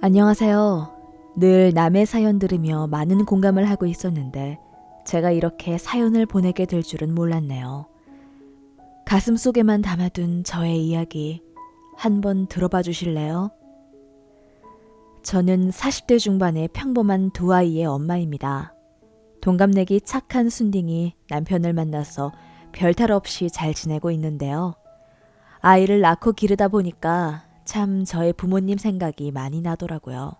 안녕하세요. 늘 남의 사연 들으며 많은 공감을 하고 있었는데 제가 이렇게 사연을 보내게 될 줄은 몰랐네요. 가슴속에만 담아둔 저의 이야기 한번 들어봐 주실래요? 저는 40대 중반의 평범한 두 아이의 엄마입니다. 동갑내기 착한 순딩이 남편을 만나서 별탈 없이 잘 지내고 있는데요. 아이를 낳고 기르다 보니까 참 저의 부모님 생각이 많이 나더라고요.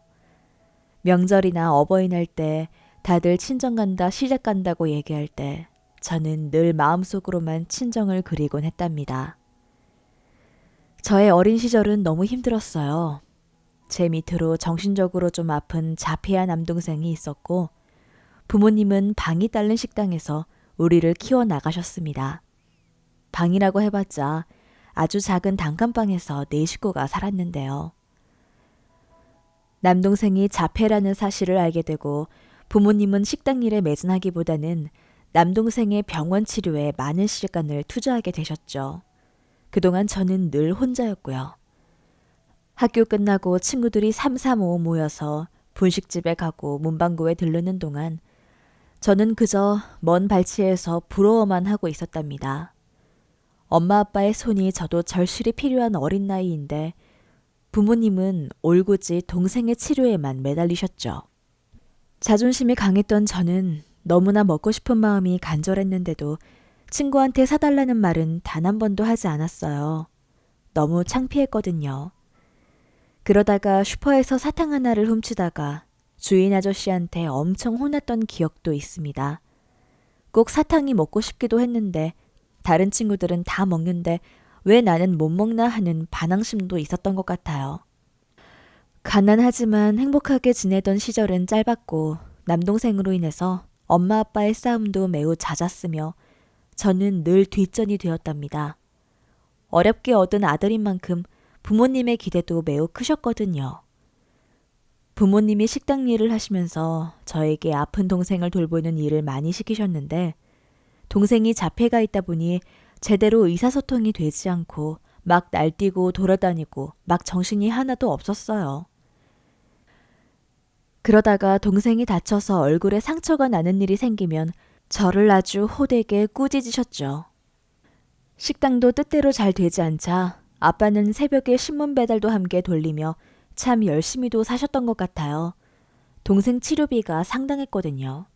명절이나 어버이날 때 다들 친정 간다, 시댁 간다고 얘기할 때 저는 늘 마음속으로만 친정을 그리곤 했답니다. 저의 어린 시절은 너무 힘들었어요. 제 밑으로 정신적으로 좀 아픈 자폐아 남동생이 있었고 부모님은 방이 딸린 식당에서 우리를 키워나가셨습니다. 방이라고 해봤자 아주 작은 단칸방에서 4식구가 살았는데요. 남동생이 자폐라는 사실을 알게 되고 부모님은 식당 일에 매진하기보다는 남동생의 병원 치료에 많은 시간을 투자하게 되셨죠. 그동안 저는 늘 혼자였고요. 학교 끝나고 친구들이 335 모여서 분식집에 가고 문방구에 들르는 동안 저는 그저 먼 발치에서 부러워만 하고 있었답니다. 엄마 아빠의 손이 저도 절실히 필요한 어린 나이인데 부모님은 올곧이 동생의 치료에만 매달리셨죠. 자존심이 강했던 저는 너무나 먹고 싶은 마음이 간절했는데도 친구한테 사달라는 말은 단 한 번도 하지 않았어요. 너무 창피했거든요. 그러다가 슈퍼에서 사탕 하나를 훔치다가 주인 아저씨한테 엄청 혼났던 기억도 있습니다. 꼭 사탕이 먹고 싶기도 했는데 다른 친구들은 다 먹는데 왜 나는 못 먹나 하는 반항심도 있었던 것 같아요. 가난하지만 행복하게 지내던 시절은 짧았고 남동생으로 인해서 엄마 아빠의 싸움도 매우 잦았으며 저는 늘 뒷전이 되었답니다. 어렵게 얻은 아들인 만큼 부모님의 기대도 매우 크셨거든요. 부모님이 식당 일을 하시면서 저에게 아픈 동생을 돌보는 일을 많이 시키셨는데 동생이 자폐가 있다 보니 제대로 의사소통이 되지 않고 막 날뛰고 돌아다니고 막 정신이 하나도 없었어요. 그러다가 동생이 다쳐서 얼굴에 상처가 나는 일이 생기면 저를 아주 호되게 꾸짖으셨죠. 식당도 뜻대로 잘 되지 않자 아빠는 새벽에 신문 배달도 함께 돌리며 참 열심히도 사셨던 것 같아요. 동생 치료비가 상당했거든요.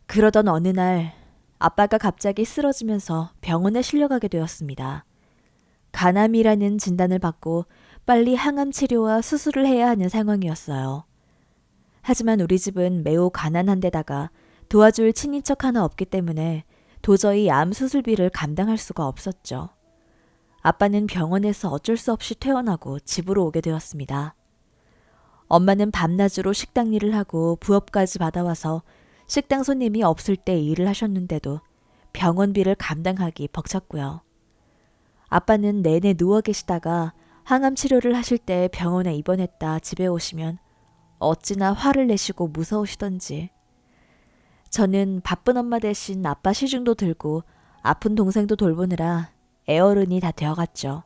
그러던 어느 날 아빠가 갑자기 쓰러지면서 병원에 실려가게 되었습니다. 간암이라는 진단을 받고 빨리 항암 치료와 수술을 해야 하는 상황이었어요. 하지만 우리 집은 매우 가난한 데다가 도와줄 친인척 하나 없기 때문에 도저히 암 수술비를 감당할 수가 없었죠. 아빠는 병원에서 어쩔 수 없이 퇴원하고 집으로 오게 되었습니다. 엄마는 밤낮으로 식당 일을 하고 부업까지 받아와서 식당 손님이 없을 때 일을 하셨는데도 병원비를 감당하기 벅찼고요. 아빠는 내내 누워 계시다가 항암 치료를 하실 때 병원에 입원했다 집에 오시면 어찌나 화를 내시고 무서우시던지. 저는 바쁜 엄마 대신 아빠 시중도 들고 아픈 동생도 돌보느라 애어른이 다 되어갔죠.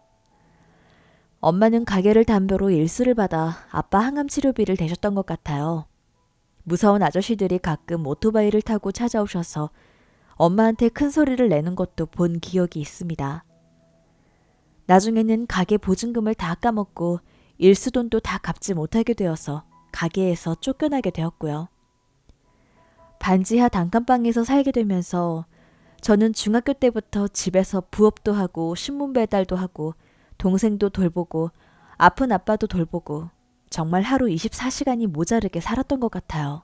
엄마는 가게를 담보로 일수를 받아 아빠 항암 치료비를 대셨던 것 같아요. 무서운 아저씨들이 가끔 오토바이를 타고 찾아오셔서 엄마한테 큰 소리를 내는 것도 본 기억이 있습니다. 나중에는 가게 보증금을 다 까먹고 일수돈도 다 갚지 못하게 되어서 가게에서 쫓겨나게 되었고요. 반지하 단칸방에서 살게 되면서 저는 중학교 때부터 집에서 부업도 하고 신문 배달도 하고 동생도 돌보고 아픈 아빠도 돌보고 정말 하루 24시간이 모자르게 살았던 것 같아요.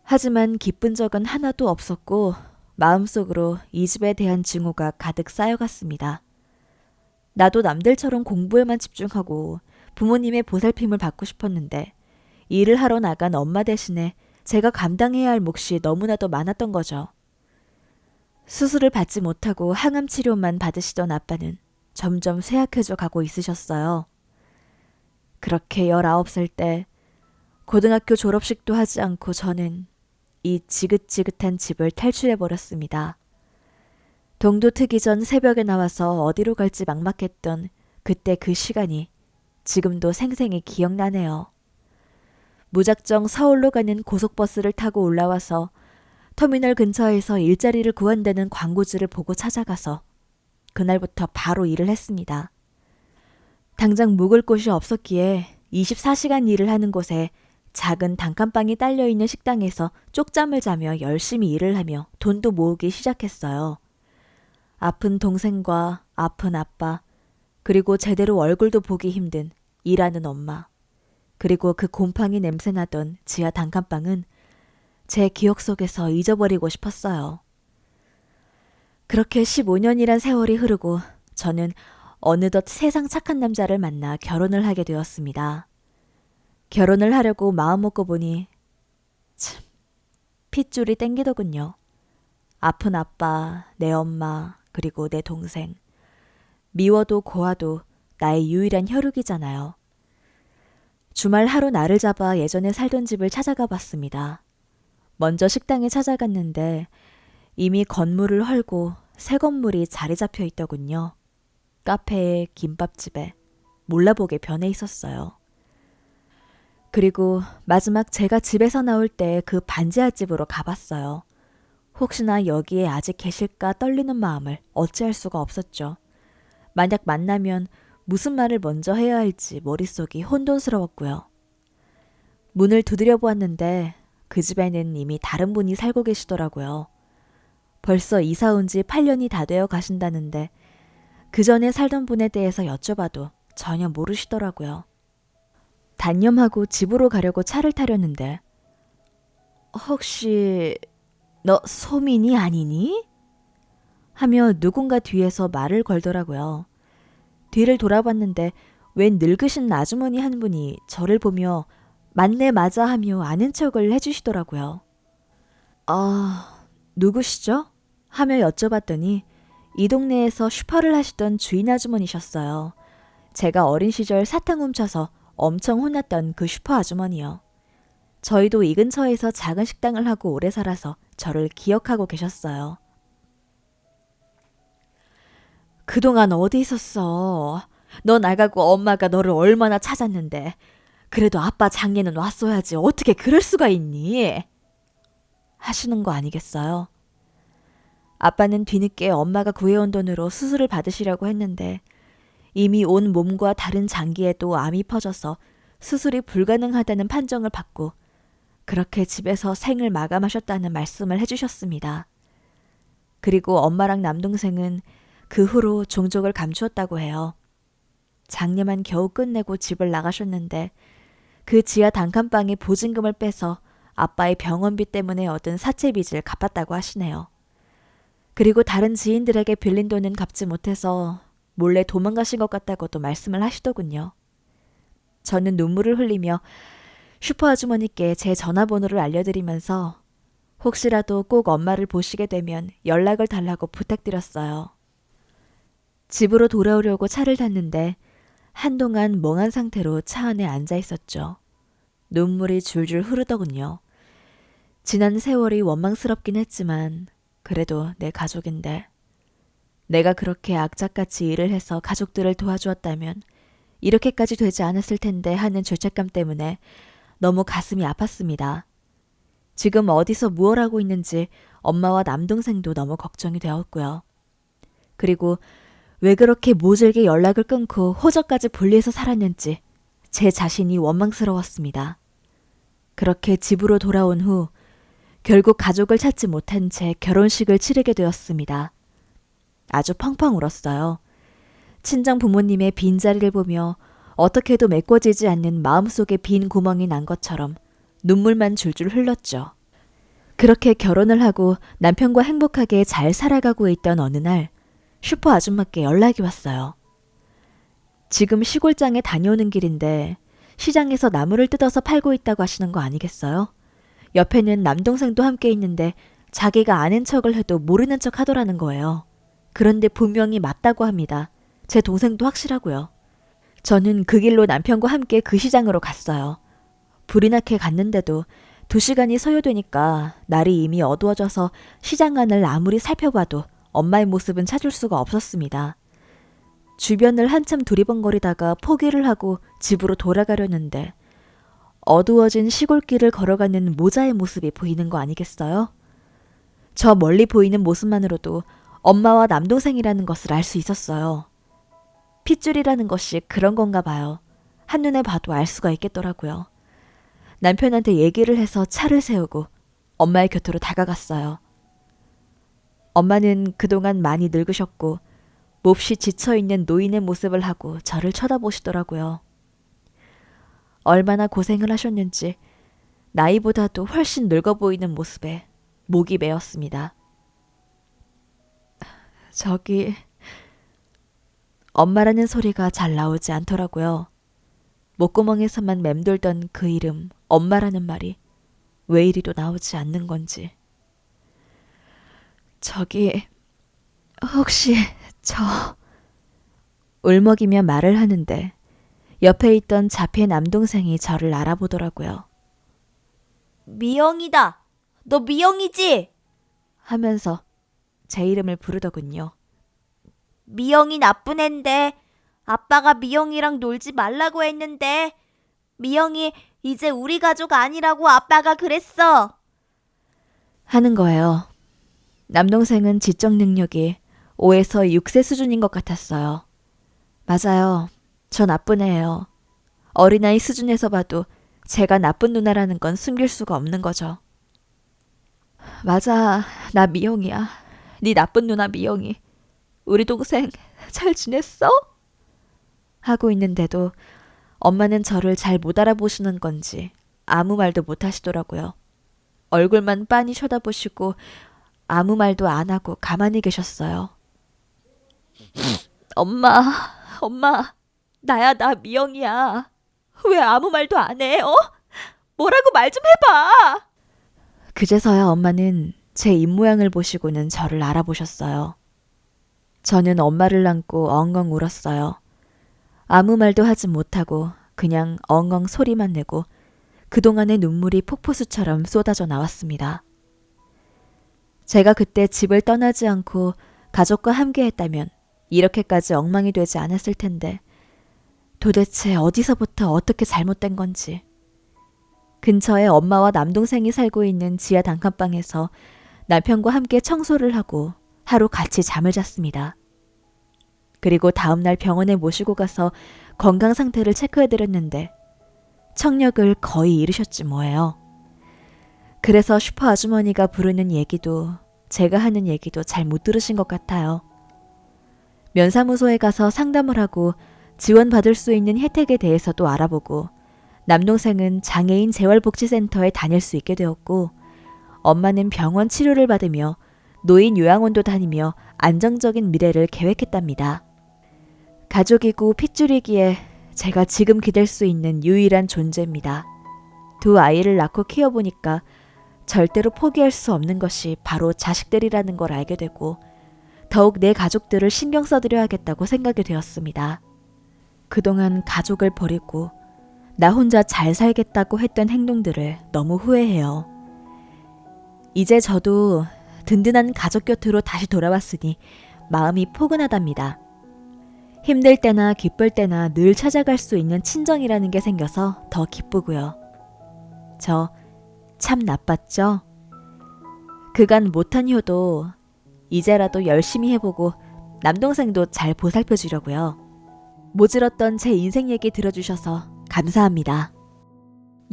하지만 기쁜 적은 하나도 없었고 마음속으로 이 집에 대한 증오가 가득 쌓여갔습니다. 나도 남들처럼 공부에만 집중하고 부모님의 보살핌을 받고 싶었는데 일을 하러 나간 엄마 대신에 제가 감당해야 할 몫이 너무나도 많았던 거죠. 수술을 받지 못하고 항암 치료만 받으시던 아빠는 점점 쇠약해져 가고 있으셨어요. 그렇게 19살 때 고등학교 졸업식도 하지 않고 저는 이 지긋지긋한 집을 탈출해버렸습니다. 동도 트기 전 새벽에 나와서 어디로 갈지 막막했던 그때 그 시간이 지금도 생생히 기억나네요. 무작정 서울로 가는 고속버스를 타고 올라와서 터미널 근처에서 일자리를 구한다는 광고지를 보고 찾아가서 그날부터 바로 일을 했습니다. 당장 묵을 곳이 없었기에 24시간 일을 하는 곳에 작은 단칸방이 딸려있는 식당에서 쪽잠을 자며 열심히 일을 하며 돈도 모으기 시작했어요. 아픈 동생과 아픈 아빠, 그리고 제대로 얼굴도 보기 힘든 일하는 엄마, 그리고 그 곰팡이 냄새나던 지하 단칸방은 제 기억 속에서 잊어버리고 싶었어요. 그렇게 15년이란 세월이 흐르고 저는 어느덧 세상 착한 남자를 만나 결혼을 하게 되었습니다. 결혼을 하려고 마음먹고 보니 참 핏줄이 땡기더군요. 아픈 아빠, 내 엄마, 그리고 내 동생. 미워도 고와도 나의 유일한 혈육이잖아요. 주말 하루 날을 잡아 예전에 살던 집을 찾아가 봤습니다. 먼저 식당에 찾아갔는데 이미 건물을 헐고 새 건물이 자리 잡혀 있더군요. 카페에 김밥집에 몰라보게 변해 있었어요. 그리고 마지막 제가 집에서 나올 때 그 반지하 집으로 가봤어요. 혹시나 여기에 아직 계실까 떨리는 마음을 어찌할 수가 없었죠. 만약 만나면 무슨 말을 먼저 해야 할지 머릿속이 혼돈스러웠고요. 문을 두드려 보았는데 그 집에는 이미 다른 분이 살고 계시더라고요. 벌써 이사 온 지 8년이 다 되어 가신다는데 그 전에 살던 분에 대해서 여쭤봐도 전혀 모르시더라고요. 단념하고 집으로 가려고 차를 타려는데 혹시 너 소민이 아니니? 하며 누군가 뒤에서 말을 걸더라고요. 뒤를 돌아봤는데 웬 늙으신 아주머니 한 분이 저를 보며 맞네 맞아 하며 아는 척을 해주시더라고요. 누구시죠? 하며 여쭤봤더니 이 동네에서 슈퍼를 하시던 주인 아주머니셨어요. 제가 어린 시절 사탕 훔쳐서 엄청 혼났던 그 슈퍼 아주머니요. 저희도 이 근처에서 작은 식당을 하고 오래 살아서 저를 기억하고 계셨어요. 그동안 어디 있었어? 너 나가고 엄마가 너를 얼마나 찾았는데. 그래도 아빠 장례는 왔어야지. 어떻게 그럴 수가 있니? 하시는 거 아니겠어요? 아빠는 뒤늦게 엄마가 구해온 돈으로 수술을 받으시려고 했는데 이미 온 몸과 다른 장기에도 암이 퍼져서 수술이 불가능하다는 판정을 받고 그렇게 집에서 생을 마감하셨다는 말씀을 해주셨습니다. 그리고 엄마랑 남동생은 그 후로 종족을 감추었다고 해요. 장례만 겨우 끝내고 집을 나가셨는데 그 지하 단칸방에 보증금을 빼서 아빠의 병원비 때문에 얻은 사채 빚을 갚았다고 하시네요. 그리고 다른 지인들에게 빌린 돈은 갚지 못해서 몰래 도망가신 것 같다고도 말씀을 하시더군요. 저는 눈물을 흘리며 슈퍼 아주머니께 제 전화번호를 알려드리면서 혹시라도 꼭 엄마를 보시게 되면 연락을 달라고 부탁드렸어요. 집으로 돌아오려고 차를 탔는데 한동안 멍한 상태로 차 안에 앉아 있었죠. 눈물이 줄줄 흐르더군요. 지난 세월이 원망스럽긴 했지만 그래도 내 가족인데 내가 그렇게 악착같이 일을 해서 가족들을 도와주었다면 이렇게까지 되지 않았을 텐데 하는 죄책감 때문에 너무 가슴이 아팠습니다. 지금 어디서 무얼 하고 있는지 엄마와 남동생도 너무 걱정이 되었고요. 그리고 왜 그렇게 모질게 연락을 끊고 호적까지 분리해서 살았는지 제 자신이 원망스러웠습니다. 그렇게 집으로 돌아온 후 결국 가족을 찾지 못한 채 결혼식을 치르게 되었습니다. 아주 펑펑 울었어요. 친정 부모님의 빈자리를 보며 어떻게도 메꿔지지 않는 마음속에 빈 구멍이 난 것처럼 눈물만 줄줄 흘렀죠. 그렇게 결혼을 하고 남편과 행복하게 잘 살아가고 있던 어느 날 슈퍼 아줌마께 연락이 왔어요. 지금 시골장에 다녀오는 길인데 시장에서 나무를 뜯어서 팔고 있다고 하시는 거 아니겠어요? 옆에는 남동생도 함께 있는데 자기가 아는 척을 해도 모르는 척 하더라는 거예요. 그런데 분명히 맞다고 합니다. 제 동생도 확실하고요. 저는 그 길로 남편과 함께 그 시장으로 갔어요. 불이 나게 갔는데도 2시간이 소요되니까 날이 이미 어두워져서 시장 안을 아무리 살펴봐도 엄마의 모습은 찾을 수가 없었습니다. 주변을 한참 두리번거리다가 포기를 하고 집으로 돌아가려는데 어두워진 시골길을 걸어가는 모자의 모습이 보이는 거 아니겠어요? 저 멀리 보이는 모습만으로도 엄마와 남동생이라는 것을 알 수 있었어요. 핏줄이라는 것이 그런 건가 봐요. 한눈에 봐도 알 수가 있겠더라고요. 남편한테 얘기를 해서 차를 세우고 엄마의 곁으로 다가갔어요. 엄마는 그동안 많이 늙으셨고 몹시 지쳐있는 노인의 모습을 하고 저를 쳐다보시더라고요. 얼마나 고생을 하셨는지 나이보다도 훨씬 늙어 보이는 모습에 목이 메었습니다. 저기... 엄마라는 소리가 잘 나오지 않더라고요. 목구멍에서만 맴돌던 그 이름 엄마라는 말이 왜 이리도 나오지 않는 건지. 저기... 혹시 저... 울먹이며 말을 하는데 옆에 있던 자폐 남동생이 저를 알아보더라고요. 미영이다. 너 미영이지? 하면서 제 이름을 부르더군요. 미영이 나쁜 앤데 아빠가 미영이랑 놀지 말라고 했는데 미영이 이제 우리 가족 아니라고 아빠가 그랬어. 하는 거예요. 남동생은 지적 능력이 5에서 6세 수준인 것 같았어요. 맞아요. 저 나쁜 애예요. 어린아이 수준에서 봐도 제가 나쁜 누나라는 건 숨길 수가 없는 거죠. 맞아, 나 미영이야. 네 나쁜 누나 미영이. 우리 동생 잘 지냈어? 하고 있는데도 엄마는 저를 잘 못 알아보시는 건지 아무 말도 못 하시더라고요. 얼굴만 빤히 쳐다보시고 아무 말도 안 하고 가만히 계셨어요. 엄마, 나야, 나 미영이야. 왜 아무 말도 안 해, 뭐라고 말 좀 해봐! 그제서야 엄마는 제 입모양을 보시고는 저를 알아보셨어요. 저는 엄마를 안고 엉엉 울었어요. 아무 말도 하지 못하고 그냥 엉엉 소리만 내고 그동안의 눈물이 폭포수처럼 쏟아져 나왔습니다. 제가 그때 집을 떠나지 않고 가족과 함께 했다면 이렇게까지 엉망이 되지 않았을 텐데 도대체 어디서부터 어떻게 잘못된 건지. 근처에 엄마와 남동생이 살고 있는 지하 단칸방에서 남편과 함께 청소를 하고 하루 같이 잠을 잤습니다. 그리고 다음날 병원에 모시고 가서 건강 상태를 체크해드렸는데 청력을 거의 잃으셨지 뭐예요. 그래서 슈퍼 아주머니가 부르는 얘기도 제가 하는 얘기도 잘 못 들으신 것 같아요. 면사무소에 가서 상담을 하고 지원받을 수 있는 혜택에 대해서도 알아보고 남동생은 장애인 재활복지센터에 다닐 수 있게 되었고 엄마는 병원 치료를 받으며 노인 요양원도 다니며 안정적인 미래를 계획했답니다. 가족이고 핏줄이기에 제가 지금 기댈 수 있는 유일한 존재입니다. 두 아이를 낳고 키워보니까 절대로 포기할 수 없는 것이 바로 자식들이라는 걸 알게 되고 더욱 내 가족들을 신경 써드려야겠다고 생각이 되었습니다. 그동안 가족을 버리고 나 혼자 잘 살겠다고 했던 행동들을 너무 후회해요. 이제 저도 든든한 가족 곁으로 다시 돌아왔으니 마음이 포근하답니다. 힘들 때나 기쁠 때나 늘 찾아갈 수 있는 친정이라는 게 생겨서 더 기쁘고요. 저 참 나빴죠? 그간 못한 효도 이제라도 열심히 해보고 남동생도 잘 보살펴주려고요. 모질었던 제 인생 얘기 들어주셔서 감사합니다.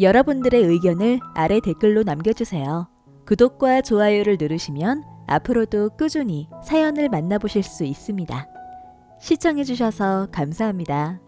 여러분들의 의견을 아래 댓글로 남겨주세요. 구독과 좋아요를 누르시면 앞으로도 꾸준히 사연을 만나보실 수 있습니다. 시청해주셔서 감사합니다.